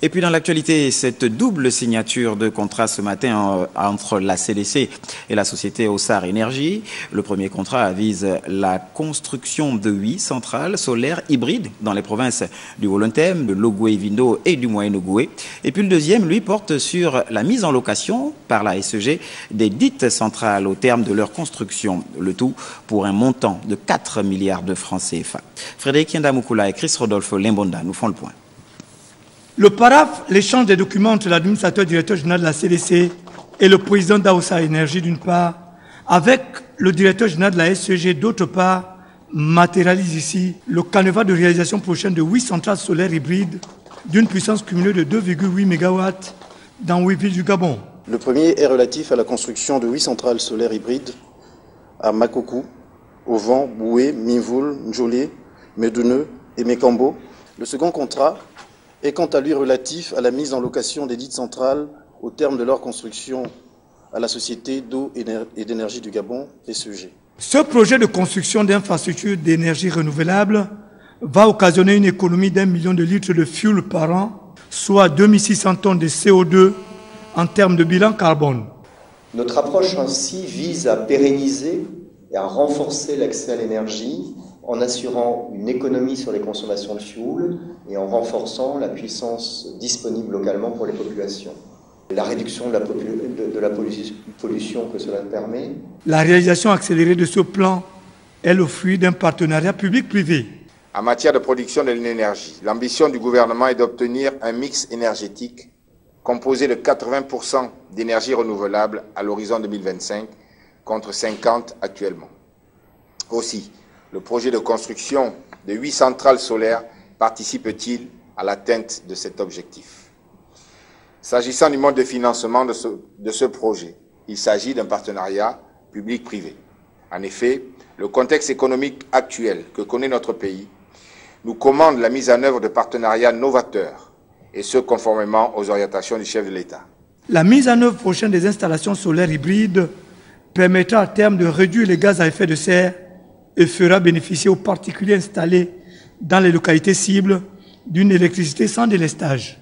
Et puis dans l'actualité, cette double signature de contrat ce matin entre la CDC et la société Osar Énergie. Le premier contrat vise la construction de 8 centrales solaires hybrides dans les provinces du Wolontem, de l'Ogooué-Vindo et du Moyen-Ogooué. Et puis le deuxième, lui, porte sur la mise en location par la SEG des dites centrales au terme de leur construction. Le tout pour un montant de 4 milliards de francs CFA. Frédéric Yendamoukoula et Chris Rodolphe Limbonda nous font le point. Le paraphe, l'échange des documents entre l'administrateur directeur général de la CDC et le président d'Osar Énergie d'une part, avec le directeur général de la SEG d'autre part, matérialise ici le canevas de réalisation prochaine de 8 centrales solaires hybrides d'une puissance cumulée de 2,8 MW dans 8 villes du Gabon. Le premier est relatif à la construction de 8 centrales solaires hybrides à Makokou, Ovan, Boué, Minvoul, Njolé, Meduneu et Mekambo. Le second contrat est quant à lui relatif à la mise en location des dites centrales au terme de leur construction à la Société d'eau et d'énergie du Gabon, SEG. Ce projet de construction d'infrastructures d'énergie renouvelable va occasionner une économie d'1 million de litres de fuel par an, soit 2600 tonnes de CO2 en termes de bilan carbone. Notre approche ainsi vise à pérenniser et à renforcer l'accès à l'énergie en assurant une économie sur les consommations de fuel et en renforçant la puissance disponible localement pour les populations. La réduction de la pollution que cela permet. La réalisation accélérée de ce plan est le fruit d'un partenariat public-privé. En matière de production de l'énergie, l'ambition du gouvernement est d'obtenir un mix énergétique composé de 80% d'énergie renouvelable à l'horizon 2025 contre 50% actuellement. Aussi, le projet de construction de 8 centrales solaires participe-t-il à l'atteinte de cet objectif? S'agissant du mode de financement de ce projet, il s'agit d'un partenariat public-privé. En effet, le contexte économique actuel que connaît notre pays nous commande la mise en œuvre de partenariats novateurs, et ce conformément aux orientations du chef de l'État. La mise en œuvre prochaine des installations solaires hybrides permettra à terme de réduire les gaz à effet de serre et fera bénéficier aux particuliers installés dans les localités cibles d'une électricité sans délestage.